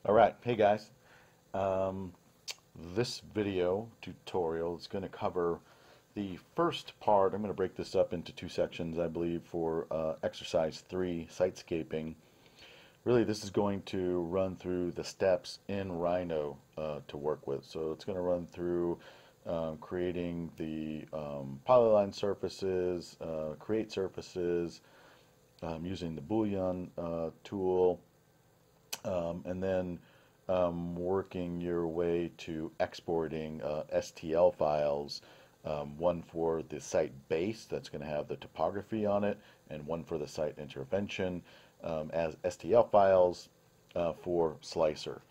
Alright, hey guys. This video tutorial is going to cover the first part. I'm going to break this up into two sections, I believe, for exercise 3, sitescaping. Really, this is going to run through the steps in Rhino to work with. So it's going to run through creating the polyline surfaces, create surfaces, using the Bullion tool, and then working your way to exporting STL files, one for the site base that's going to have the topography on it, and one for the site intervention as STL files for Slicer.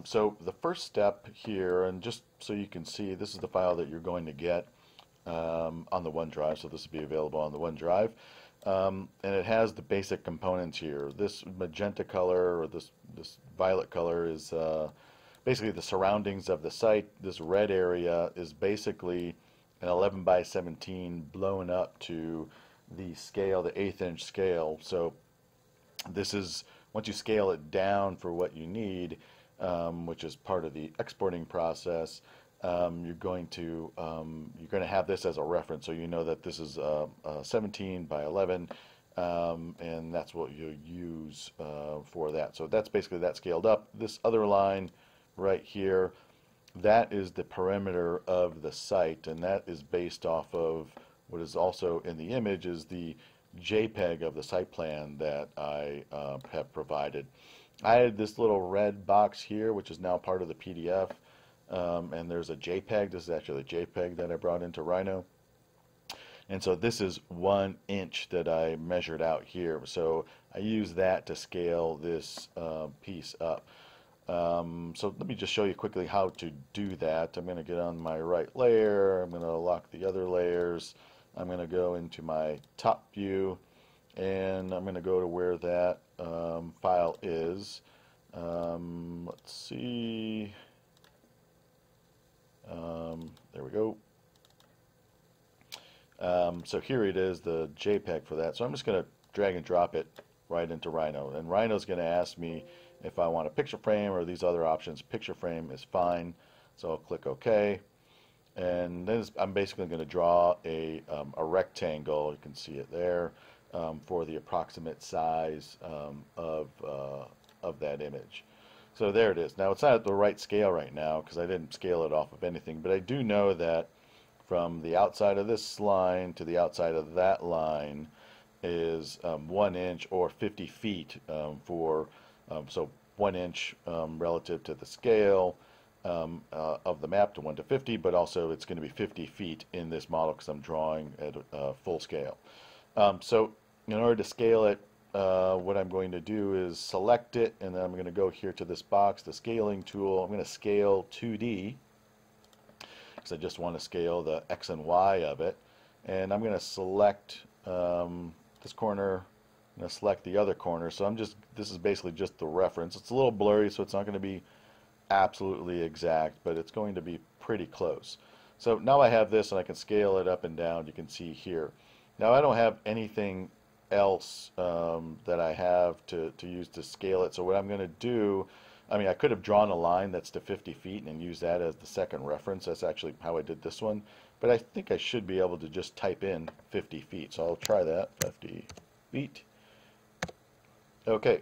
So the first step here, and just so you can see, this is the file that you're going to get on the OneDrive, so this will be available on the OneDrive. And it has the basic components here. This magenta color, or this violet color, is basically the surroundings of the site. This red area is basically an 11 by 17 blown up to the scale, the 1/8 inch scale. So this is, once you scale it down for what you need, which is part of the exporting process, you're going to have this as a reference, so you know that this is 17 by 11, and that's what you use for that. So that's basically that scaled up. This other line right here, that is the perimeter of the site, and that is based off of what is also in the image is the JPEG of the site plan that I have provided. I had this little red box here, which is now part of the PDF. And there's a JPEG. This is actually a JPEG that I brought into Rhino. And so this is 1 inch that I measured out here. So I use that to scale this piece up. So let me just show you quickly how to do that. I'm going to get on my right layer. I'm going to lock the other layers. I'm going to go into my top view, and I'm going to go to where that file is. Let's see. There we go. So here it is, the JPEG for that. So I'm just going to drag and drop it right into Rhino. And Rhino's going to ask me if I want a picture frame or these other options. Picture frame is fine. So I'll click OK. And then I'm basically going to draw a rectangle. You can see it there, for the approximate size of that image. So there it is. Now it's not at the right scale right now because I didn't scale it off of anything, but I do know that from the outside of this line to the outside of that line is 1 inch or 50 feet for, so 1 inch relative to the scale of the map to 1 to 50, but also it's going to be 50 feet in this model because I'm drawing at full scale. So in order to scale it, what I'm going to do is select it, and then I'm going to go here to this box, the scaling tool. I'm going to scale 2D because I just want to scale the X and Y of it, and I'm going to select this corner. I'm going to select the other corner. So this is basically just the reference. It's a little blurry, so it's not going to be absolutely exact, but it's going to be pretty close. So now I have this, and I can scale it up and down. You can see here. Now I don't have anything else that I have to use to scale it. So what I'm going to do, I mean, I could have drawn a line that's to 50 feet and use that as the second reference. That's actually how I did this one. But I think I should be able to just type in 50 feet. So I'll try that, 50 feet. Okay.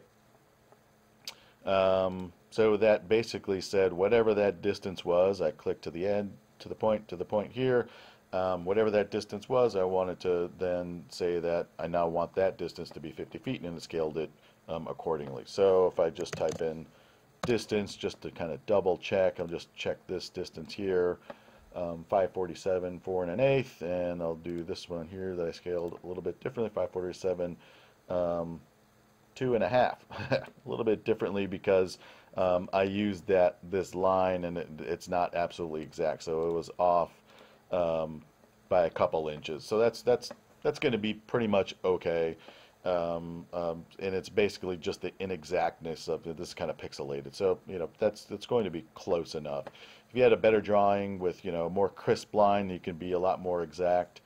So that basically said whatever that distance was, I clicked to the end, to the point here. Whatever that distance was, I wanted to then say that I now want that distance to be 50 feet, and it scaled it accordingly. So if I just type in distance just to kind of double check, I'll just check this distance here, 547 4 1/8, and I'll do this one here that I scaled a little bit differently, 547 2 1/2, a little bit differently because I used this line, and it's not absolutely exact, so it was off by a couple inches. So that's going to be pretty much okay, and it's basically just the inexactness of it. This is kind of pixelated, so that's going to be close enough. If you had a better drawing with more crisp line, you can be a lot more exact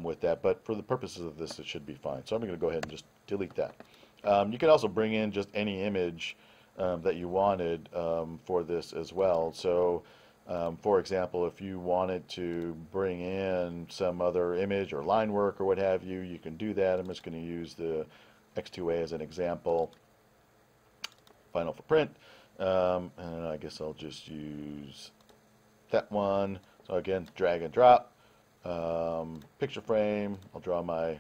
with that. But for the purposes of this, it should be fine. So I'm going to go ahead and just delete that. You can also bring in just any image that you wanted for this as well. So for example, if you wanted to bring in some other image or line work or what have you, you can do that. I'm just going to use the X2A as an example. Final for print. And I guess I'll just use that one. So again, drag and drop. Picture frame. I'll draw my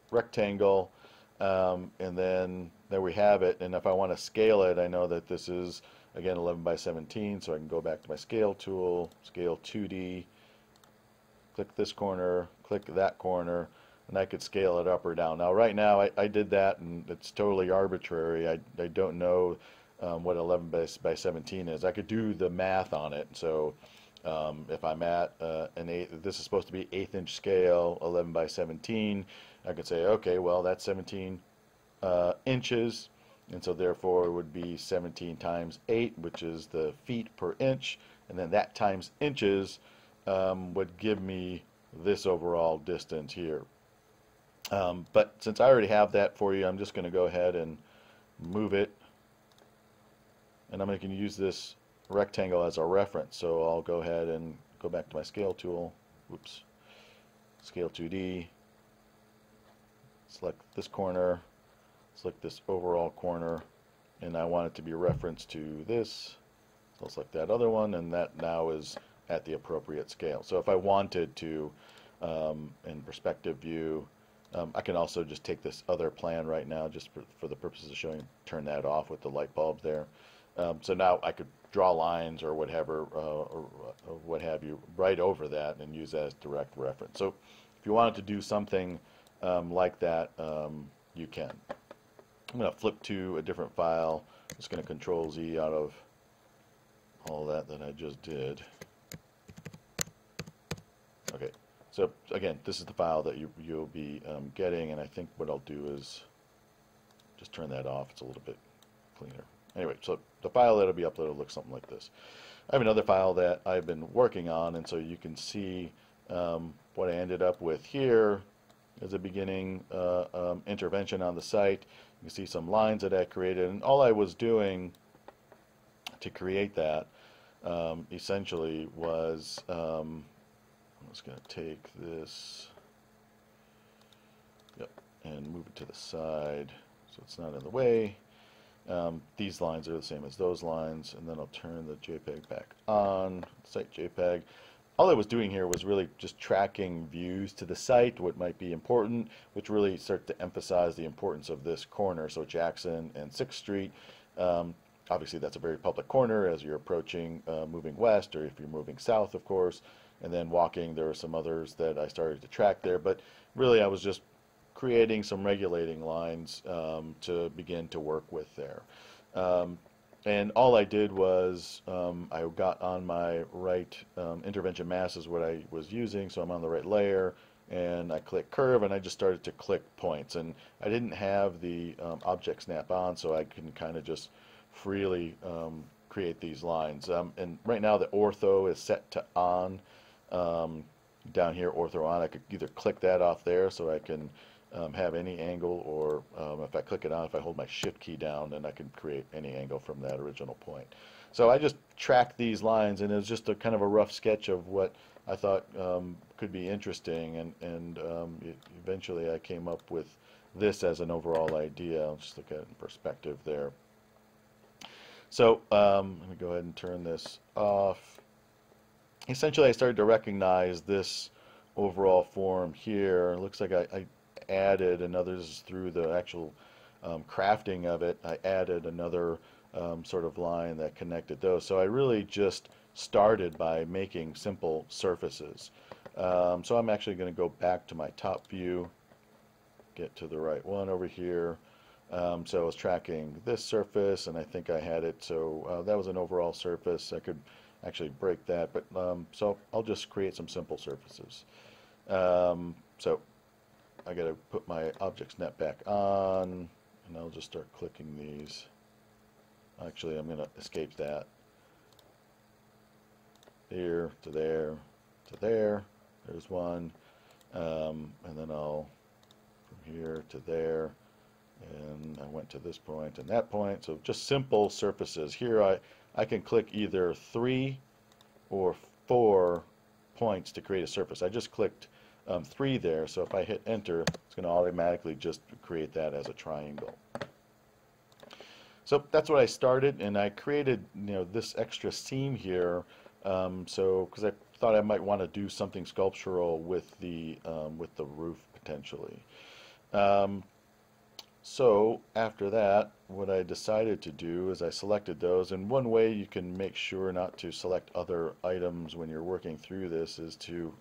rectangle. And then there we have it. And if I want to scale it, I know that this is, again, 11 by 17, so I can go back to my scale tool, scale 2D, click this corner, click that corner, and I could scale it up or down. Now right now I did that, and it's totally arbitrary. I don't know what 11 by 17 is. I could do the math on it. So if I'm at an 8, this is supposed to be 1/8 inch scale, 11 by 17, I could say, okay, well, that's 17 inches. And so therefore it would be 17 times 8, which is the feet per inch, and then that times inches would give me this overall distance here. But since I already have that for you, I'm just going to go ahead and move it, and I'm going to use this rectangle as a reference. So I'll go ahead and go back to my scale tool, whoops, scale 2D, select this corner, select this overall corner, and I want it to be referenced to this. So I'll select that other one, and that now is at the appropriate scale. So if I wanted to, in perspective view, I can also just take this other plan right now, just for the purposes of showing, turn that off with the light bulb there. So now I could draw lines or whatever, or what have you, right over that and use that as direct reference. So if you wanted to do something like that, you can. I'm going to flip to a different file. I'm just going to Control Z out of all that I just did. Okay, so again, this is the file that you'll be getting, and I think what I'll do is just turn that off. It's a little bit cleaner. Anyway, so the file that'll be uploaded looks something like this. I have another file that I've been working on, and so you can see what I ended up with here as a beginning intervention on the site. You can see some lines that I created, and all I was doing to create that essentially was, I'm just going to take this, yep, and move it to the side so it's not in the way. These lines are the same as those lines, and then I'll turn the JPEG back on, site JPEG. All I was doing here was really just tracking views to the site, what might be important, which really start to emphasize the importance of this corner. So Jackson and 6th Street, obviously that's a very public corner as you're approaching moving west, or if you're moving south, of course. And then walking, there were some others that I started to track there. But really I was just creating some regulating lines to begin to work with there. And all I did was I got on my right intervention mask is what I was using, so I'm on the right layer, and I click curve, and I just started to click points. And I didn't have the object snap on, so I can kind of just freely create these lines. And right now the ortho is set to on. Down here, ortho on, I could either click that off there so I can have any angle, or if I click it on, if I hold my shift key down, then I can create any angle from that original point. So I just tracked these lines, and it was just a kind of a rough sketch of what I thought could be interesting, and eventually I came up with this as an overall idea. I'll just look at it in perspective there. So let me go ahead and turn this off. Essentially I started to recognize this overall form here. It looks like I added another, this is through the actual crafting of it, I added another sort of line that connected those. So I really just started by making simple surfaces. So I'm actually going to go back to my top view, get to the right one over here. So I was tracking this surface, and I think I had it, so that was an overall surface. I could actually break that, but so I'll just create some simple surfaces. So I got to put my object snap back on, and I'll just start clicking these. Actually, I'm going to escape that. Here to there to there. There's one, and then I'll from here to there. and I went to this point and that point. So just simple surfaces. Here I can click either 3 or 4 points to create a surface. I just clicked 3 there, so if I hit enter, it's going to automatically just create that as a triangle. So that's what I started, and I created, this extra seam here, so because I thought I might want to do something sculptural with the roof potentially. So after that, what I decided to do is I selected those, and one way you can make sure not to select other items when you're working through this is to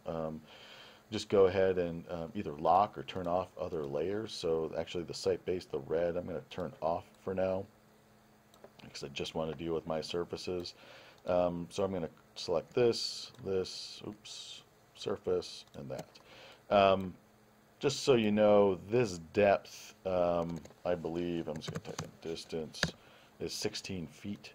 just go ahead and either lock or turn off other layers. So actually the site base, the red, I'm going to turn off for now because I just want to deal with my surfaces. So I'm going to select this, surface, and that. Just so you know, this depth, I believe, I'm just going to type in distance, is 16 feet.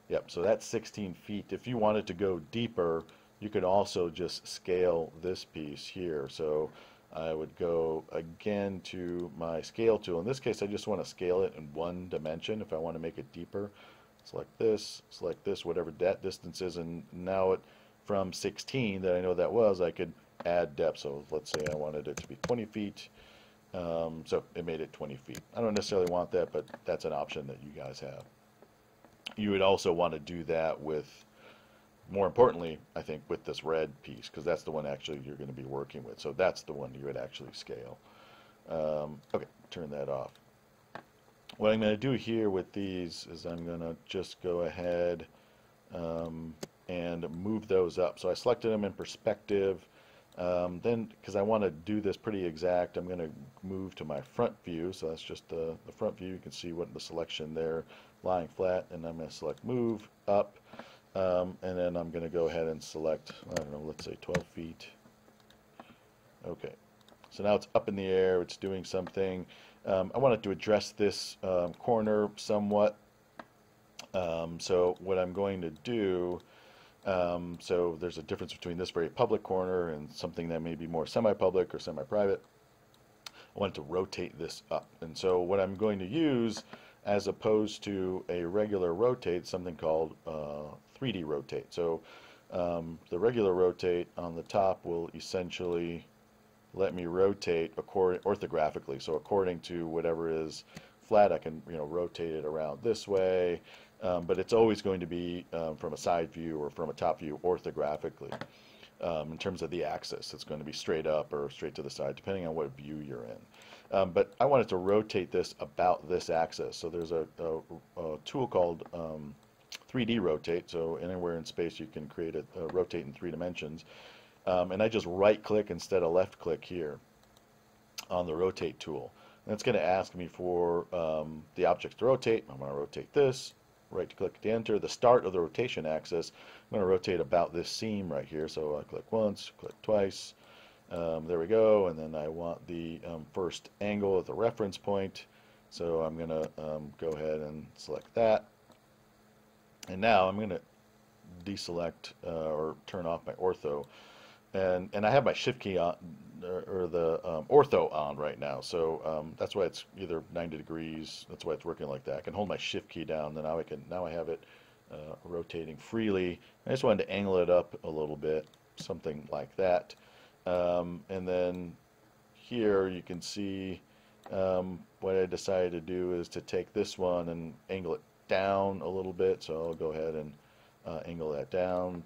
Yep, so that's 16 feet. If you wanted to go deeper, you could also just scale this piece here. So I would go again to my scale tool. In this case, I just want to scale it in 1 dimension. If I want to make it deeper, select this, whatever that distance is, and now from 16 that I know that was, I could add depth. So let's say I wanted it to be 20 feet. So it made it 20 feet. I don't necessarily want that, but that's an option that you guys have. You would also want to do that with, more importantly, I think, with this red piece, because that's the one actually you're going to be working with. So that's the one you would actually scale. Okay, turn that off. What I'm going to do here with these is I'm going to just go ahead and move those up. So I selected them in perspective. Then, because I want to do this pretty exact, I'm going to move to my front view. So that's just the front view. You can see what the selection there, lying flat, and I'm going to select move up. And then I'm going to go ahead and select, I don't know, let's say 12 feet. Okay, so now it's up in the air, it's doing something. I wanted to address this corner somewhat. So what I'm going to do, so there's a difference between this very public corner and something that may be more semi-public or semi-private. I want to rotate this up. And so what I'm going to use, as opposed to a regular rotate, something called 3D rotate. So the regular rotate on the top will essentially let me rotate orthographically. So according to whatever is flat, I can rotate it around this way, but it's always going to be from a side view or from a top view orthographically. In terms of the axis, it's going to be straight up or straight to the side, depending on what view you're in. But I wanted to rotate this about this axis. So there's a tool called 3D rotate. So anywhere in space you can create a rotate in 3 dimensions. And I just right click instead of left click here on the rotate tool. And it's going to ask me for the objects to rotate. I'm going to rotate this, right click to enter. The start of the rotation axis, I'm going to rotate about this seam right here. So I click once, click twice. There we go. And then I want the first angle at the reference point. So I'm going to go ahead and select that. And now I'm going to deselect or turn off my ortho. And I have my shift key on, or the ortho on right now. So that's why it's either 90 degrees. That's why it's working like that. I can hold my shift key down. Then now I have it rotating freely. I just wanted to angle it up a little bit, something like that. And then here you can see what I decided to do is to take this one and angle it down a little bit. So I'll go ahead and angle that down.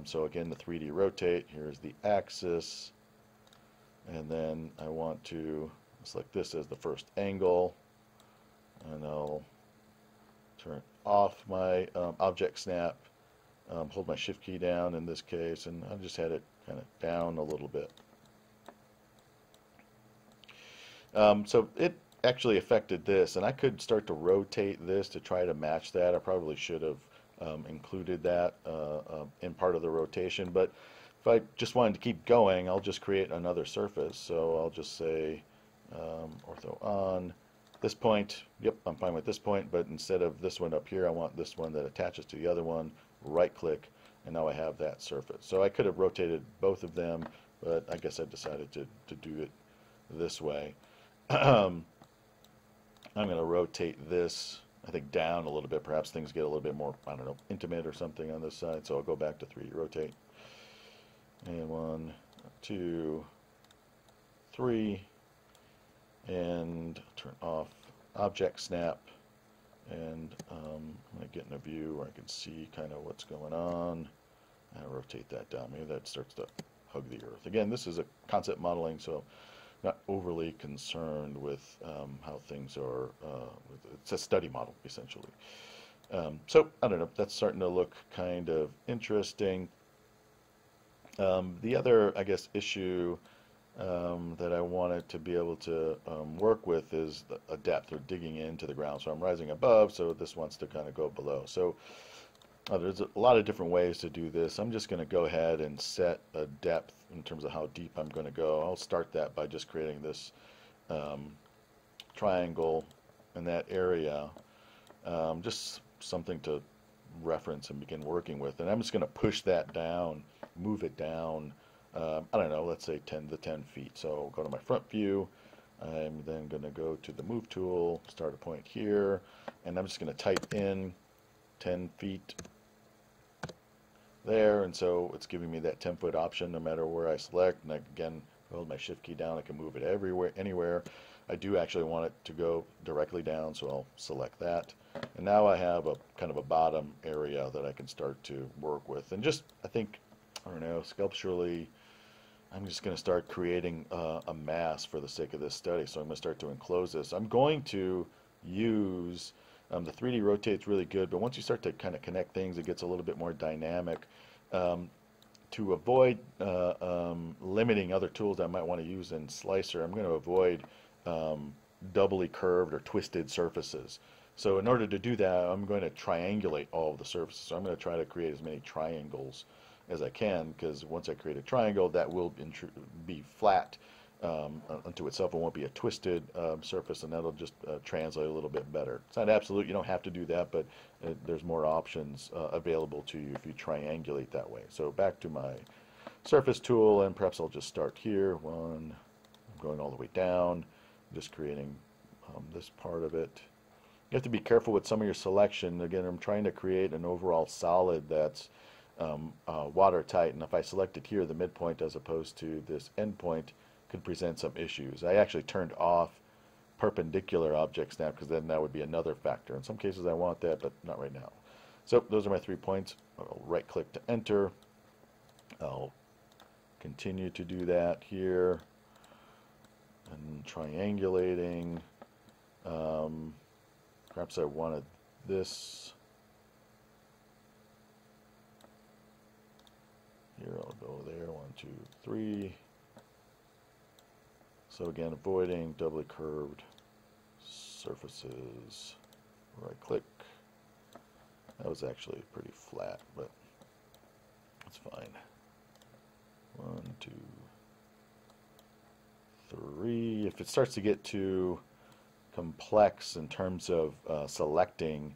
So again, the 3D rotate, here's the axis, and then I want to select this as the first angle, and I'll turn off my object snap, hold my shift key down in this case, and I just had it kind of down a little bit. So it actually affected this, and I could start to rotate this to try to match that. I probably should have included that in part of the rotation, but if I just wanted to keep going, I'll just create another surface. So I'll just say ortho on this point. Yep, I'm fine with this point, but instead of this one up here, I want this one that attaches to the other one. Right click, and now I have that surface. So I could have rotated both of them, but I guess I decided to do it this way. I'm going to rotate this, I think, down a little bit. Perhaps things get a little bit more, I don't know, intimate or something on this side. So I'll go back to 3D rotate. And 1, 2, 3. And turn off object snap. And I'm going to get in a view where I can see kind of what's going on. And I'll rotate that down. Maybe that starts to hug the earth. Again, this is a concept modeling, so not overly concerned with how things are. It's a study model, essentially. So, I don't know, that's starting to look kind of interesting. The other, I guess, issue that I wanted to be able to work with is a depth, or digging into the ground. So I'm rising above, so this wants to kind of go below. So there's a lot of different ways to do this. I'm just going to go ahead and set a depth in terms of how deep I'm going to go. I'll start that by just creating this triangle in that area, just something to reference and begin working with. And I'm just going to push that down, move it down, I don't know, let's say 10 to 10 feet. So I'll go to my front view. I'm then going to go to the move tool, start a point here, and I'm just going to type in 10 feet there, and so it's giving me that 10-foot option no matter where I select. And I, again, hold my shift key down, I can move it everywhere, anywhere. I do actually want it to go directly down, so I'll select that. And now I have a kind of a bottom area that I can start to work with. And just, I think, I don't know, sculpturally, I'm just going to start creating a mass for the sake of this study. So I'm going to start to enclose this. I'm going to use the 3D rotate's really good, but once you start to kind of connect things, it gets a little bit more dynamic. To avoid limiting other tools I might want to use in Slicer, I'm going to avoid doubly curved or twisted surfaces. So in order to do that, I'm going to triangulate all of the surfaces. So I'm going to try to create as many triangles as I can, because once I create a triangle, that will be flat unto itself. It won't be a twisted surface, and that'll just translate a little bit better. It's not absolute, you don't have to do that, but there's more options available to you if you triangulate that way. So back to my surface tool, and perhaps I'll just start here. I'm going all the way down, just creating this part of it. You have to be careful with some of your selection. Again, I'm trying to create an overall solid that's watertight, and if I select it here, the midpoint as opposed to this endpoint, could present some issues. I actually turned off perpendicular object snap, because then that would be another factor. In some cases I want that, but not right now. So those are my 3 points. I'll right click to enter. I'll continue to do that here, and triangulating. Perhaps I wanted this. Here, I'll go there, 1, 2, 3. So again, avoiding doubly curved surfaces. Right click. That was actually pretty flat, but that's fine. 1, 2, 3. If it starts to get too complex in terms of selecting,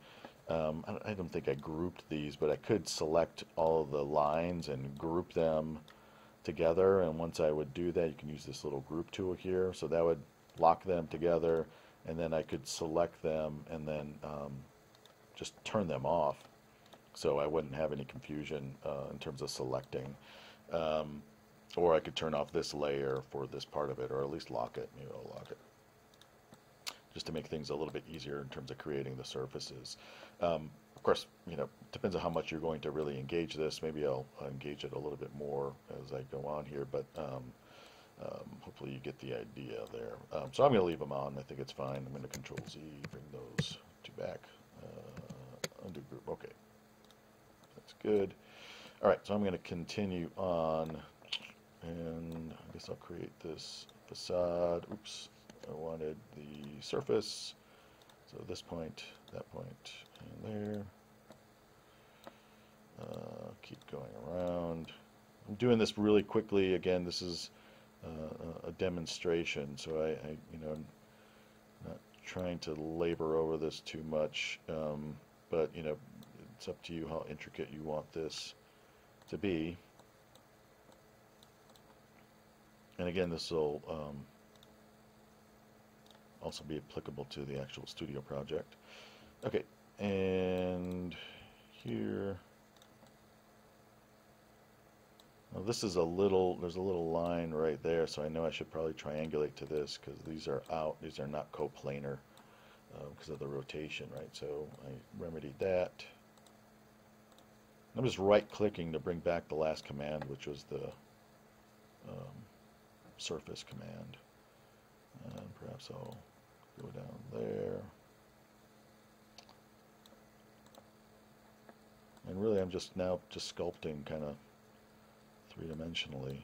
I don't think I grouped these, but I could select all of the lines and group them together. And once I would do that, you can use this little group tool here. So that would lock them together, and then I could select them and then just turn them off, so I wouldn't have any confusion in terms of selecting. Or I could turn off this layer for this part of it, or at least lock it. Maybe I'll lock it, just to make things a little bit easier in terms of creating the surfaces. Of course, you know, depends on how much you're going to really engage this. Maybe I'll engage it a little bit more as I go on here, but hopefully you get the idea there. So I'm going to leave them on. I think it's fine. I'm going to Control Z, bring those two back. Undo group. Okay, that's good. All right, so I'm going to continue on, and I guess I'll create this facade. Oops. I wanted the surface, so this point, that point, and there. Keep going around. I'm doing this really quickly. Again, this is a demonstration, so I you know, I'm not trying to labor over this too much, but you know, it's up to you how intricate you want this to be. And again, this will also be applicable to the actual studio project. Okay, and here, well, this is there's a little line right there, so I know I should probably triangulate to this because these are out, these are not coplanar because of the rotation, right? So I remedied that. I'm just right-clicking to bring back the last command, which was the surface command. And perhaps I'll go down there. And really I'm just sculpting kind of three-dimensionally.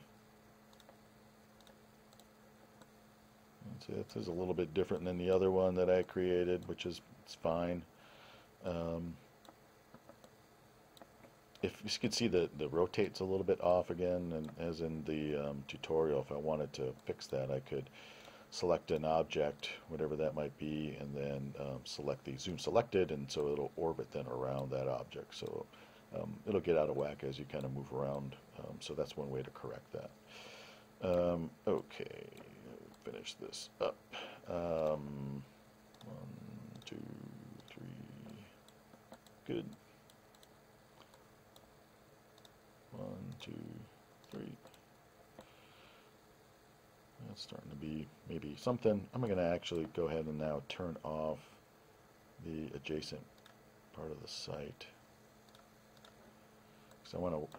See, this is a little bit different than the other one that I created, which is it's fine. If you can see the rotate's a little bit off again, and as in the tutorial, if I wanted to fix that, I could select an object, whatever that might be, and then select the zoom selected, and so it'll orbit then around that object. So it'll get out of whack as you kind of move around. So that's one way to correct that. Okay, finish this up. 1, 2, 3. Good. 1, 2, 3. That's starting to be maybe something. I'm going to actually go ahead and now turn off the adjacent part of the site, because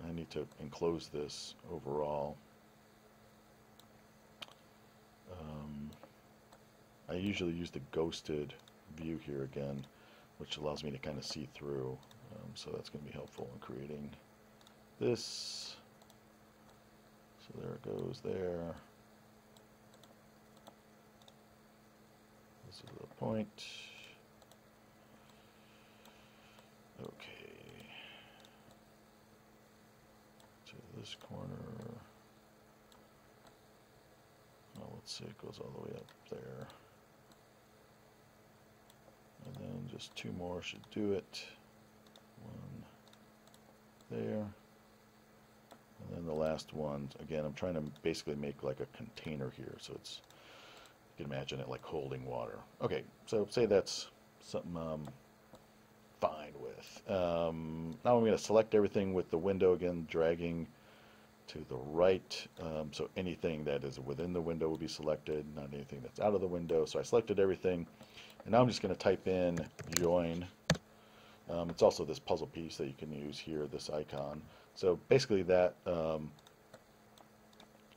I need to enclose this overall. I usually use the ghosted view here again, which allows me to kind of see through. So that's going to be helpful in creating this. So there it goes there. This is the point. Okay. To this corner. Well, let's see, it goes all the way up there. And then just 2 more should do it. 1 there. And then the last one, again, I'm trying to basically make like a container here, so it's, you can imagine it like holding water. Okay, so say that's something I'm fine with. Now I'm going to select everything with the window again, dragging to the right, so anything that is within the window will be selected, not anything that's out of the window. So I selected everything, and now I'm just going to type in join. It's also this puzzle piece that you can use here, this icon. So basically that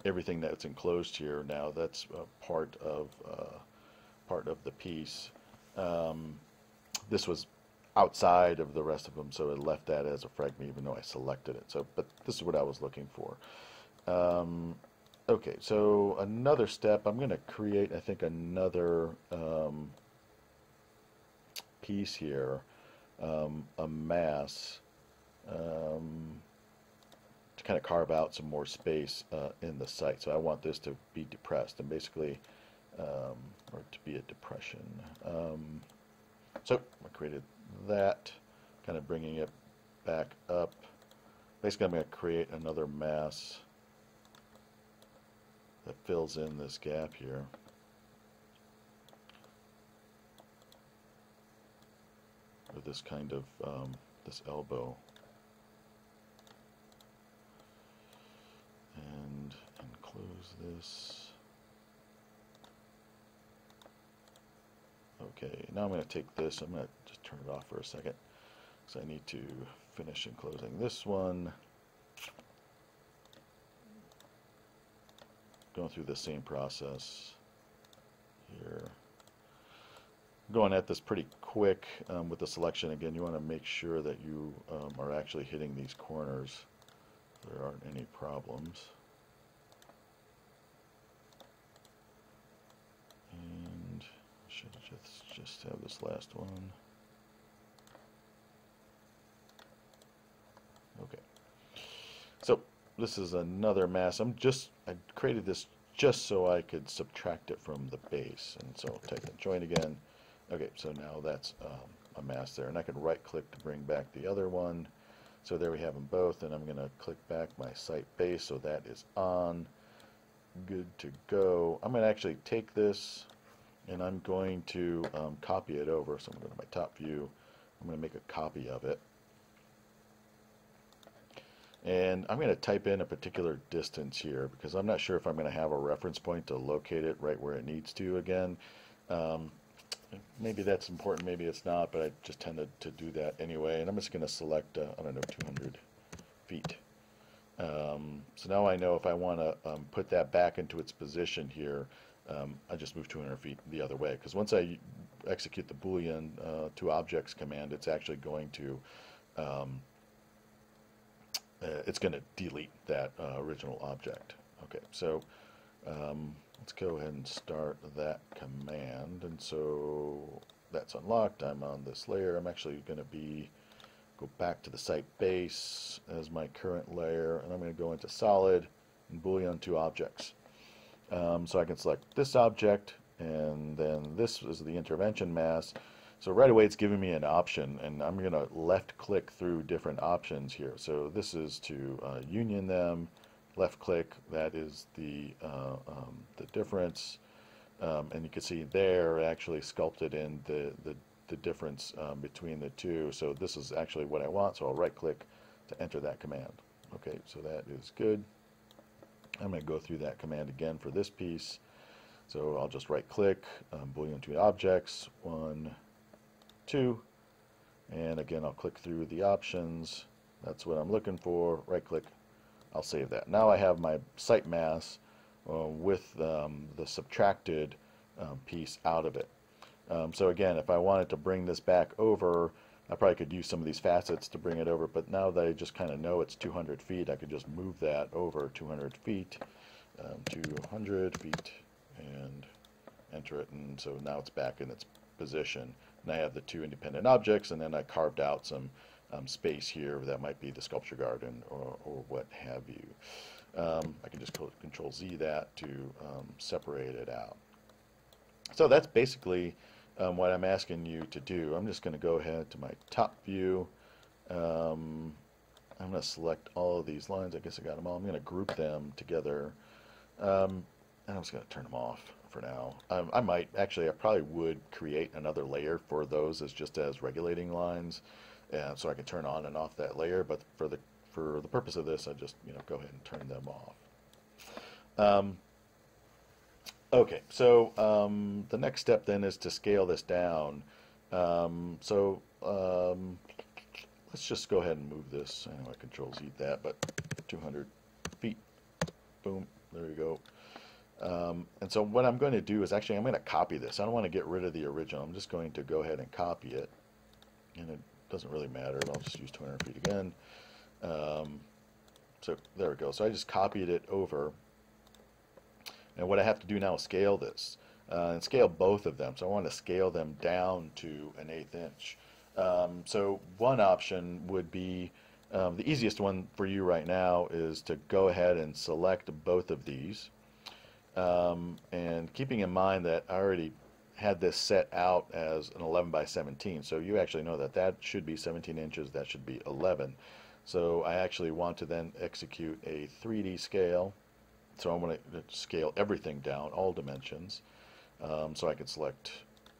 everything that's enclosed here now, that's part of the piece. This was outside of the rest of them, so it left that as a fragment even though I selected it. So, but this is what I was looking for. Okay, so another step, I'm going to create, I think, another piece here, a mass, to kind of carve out some more space in the site. So I want this to be depressed, and basically, or to be a depression. So I created that, kind of bringing it back up. Basically, I'm going to create another mass that fills in this gap here. With this kind of, this elbow. And enclose this. Okay, now I'm going to take this, I'm going to just turn it off for a second, because I need to finish enclosing this one. Going through the same process here. Going at this pretty quick with the selection. Again, you want to make sure that you are actually hitting these corners. There aren't any problems. And I should just have this last one. Okay. So this is another mass. I created this just so I could subtract it from the base. And so type in join again. Okay, so now that's a mass there. And I can right click to bring back the other one. So there we have them both, and I'm going to click back my site base, so that is on. Good to go. I'm going to actually take this and I'm going to copy it over. So I'm going to go to my top view. I'm going to make a copy of it. And I'm going to type in a particular distance here because I'm not sure if I'm going to have a reference point to locate it right where it needs to again. Maybe that's important, maybe it's not, but I just tend to do that anyway. And I'm just going to select, I don't know, 200 feet. So now I know if I want to put that back into its position here, I just move 200 feet the other way. Because once I execute the Boolean toObjects command, it's actually going to delete that original object. Okay, so let's go ahead and start that command. And so that's unlocked. I'm on this layer. I'm actually going to go back to the site base as my current layer, and I'm going to go into solid and Boolean toObjects. So I can select this object, and then this is the intervention mass. So right away it's giving me an option, and I'm going to left click through different options here. So this is to union them. Left click, that is the difference, and you can see there actually sculpted in the difference between the two. So this is actually what I want, so I'll right click to enter that command. Okay, so that is good. I'm going to go through that command again for this piece. So I'll just right click, Boolean toObjects, 1, 2, and again I'll click through the options. That's what I'm looking for. Right click, I'll save that. Now I have my site mass with the subtracted piece out of it. So again, if I wanted to bring this back over, I probably could use some of these facets to bring it over, but now that I just kind of know it's 200 feet, I could just move that over 200 feet, 200 feet, and enter it, and so now it's back in its position. And I have the two independent objects, and then I carved out some space here that might be the sculpture garden or what have you. I can just Control Z that to separate it out. So that's basically what I'm asking you to do. I'm just going to go ahead to my top view. I'm going to select all of these lines. I guess I got them all. I'm going to group them together. And I'm just going to turn them off for now. I probably would create another layer for those as regulating lines, so I can turn on and off that layer. But for the purpose of this, I just go ahead and turn them off. Okay, so the next step then is to scale this down. Let's just go ahead and move this. I know I Control Z that, but 200 feet. Boom. There you go. And so what I'm going to do is actually I'm going to copy this. I don't want to get rid of the original. I'm just going to go ahead and copy it. And it doesn't really matter. I'll just use 200 feet again. So there we go. So I just copied it over. And what I have to do now is scale this. And scale both of them. So I want to scale them down to an 1/8 inch. So one option would be, the easiest one for you right now is to go ahead and select both of these. And keeping in mind that I already had this set out as an 11 by 17, so you actually know that that should be 17 inches, that should be 11. So I actually want to then execute a 3D scale. So I'm going to scale everything down, all dimensions. So I can select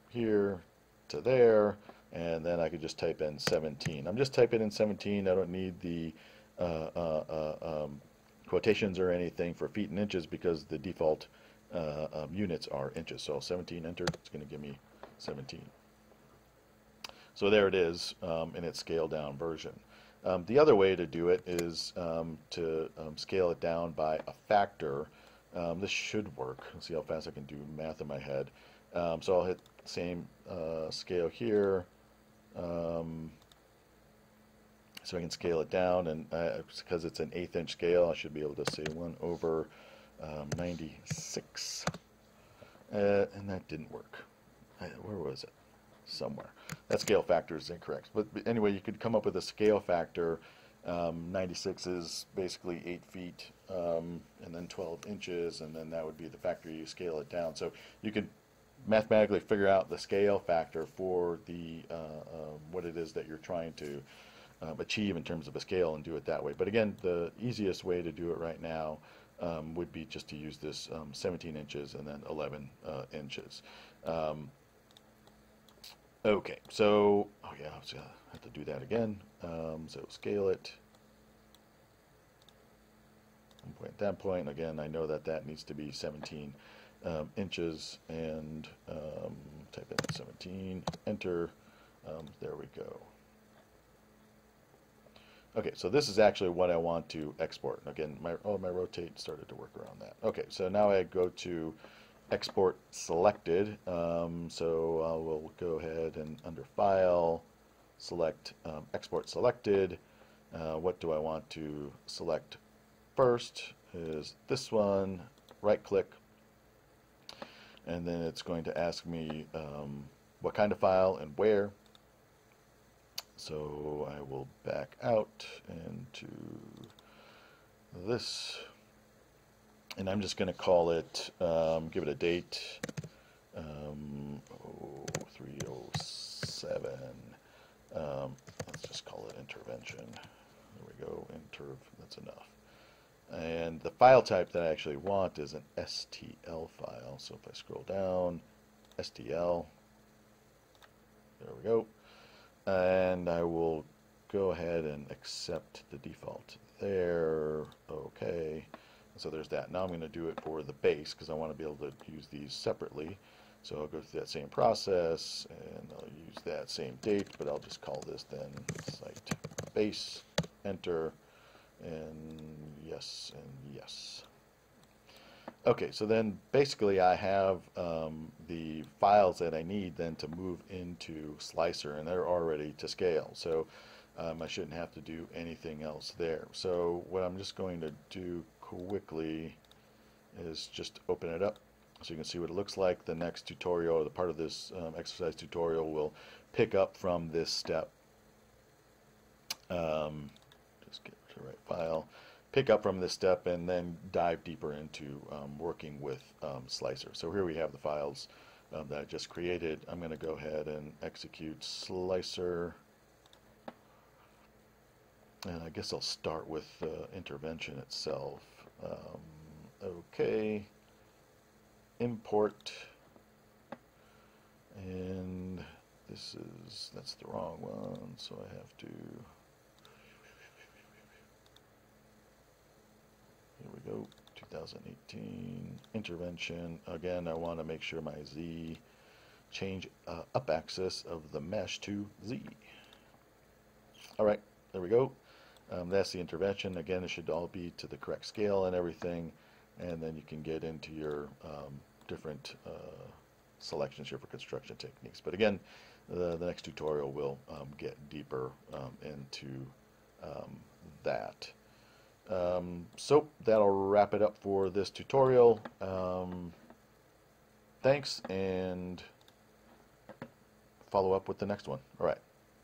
here to there, and then I could just type in 17. I'm just typing in 17. I don't need the quotations or anything for feet and inches because the default units are inches. So 17, enter, it's going to give me 17. So there it is in its scaled down version. The other way to do it is to scale it down by a factor. This should work. Let's see how fast I can do math in my head. So I'll hit same scale here. So I can scale it down, and because it's an 1/8 inch scale, I should be able to say 1/96. And that didn't work. Where was it? Somewhere. That scale factor is incorrect. But anyway, you could come up with a scale factor. 96 is basically 8 feet, and then 12 inches, and then that would be the factor you scale it down. So you could mathematically figure out the scale factor for the what it is that you're trying to achieve in terms of a scale and do it that way. But again, the easiest way to do it right now would be just to use this 17 inches and then 11 inches. Okay, so, oh yeah, I was gonna have to do that again. So scale it. 1 point, that point, again, I know that that needs to be 17 inches, and type in 17, enter, there we go. Okay, so this is actually what I want to export. Again, my rotate started to work around that. Okay, so now I go to export selected. So we'll go ahead and under file, select export selected. What do I want to select first is this one, right click, and then it's going to ask me what kind of file and where. So I will back out into this, and I'm just going to call it, give it a date, 307. Let's just call it intervention. There we go, that's enough. And the file type that I actually want is an STL file. So if I scroll down, STL, there we go. And I will go ahead and accept the default there. Okay. So there's that. Now I'm going to do it for the base because I want to be able to use these separately. So I'll go through that same process and I'll use that same date, but I'll just call this then site base, enter, and yes, and yes. Okay, so then basically I have the files that I need then to move into Slicer, and they're already to scale. So I shouldn't have to do anything else there. So what I'm just going to do quickly is just open it up so you can see what it looks like. The next tutorial, or the part of this exercise tutorial, will pick up from this step. Just get to the right file. Pick up from this step and then dive deeper into working with Slicer. So here we have the files that I just created. I'm going to go ahead and execute Slicer. And I guess I'll start with intervention itself. Okay. Import. And that's the wrong one, so I have to... Here we go, 2018, intervention. Again, I want to make sure my Z, change up axis of the mesh to Z. All right, there we go. That's the intervention. Again, it should all be to the correct scale and everything. And then you can get into your different selections here for construction techniques. But again, the next tutorial will get deeper into that. So that'll wrap it up for this tutorial. Thanks, and follow up with the next one. All right.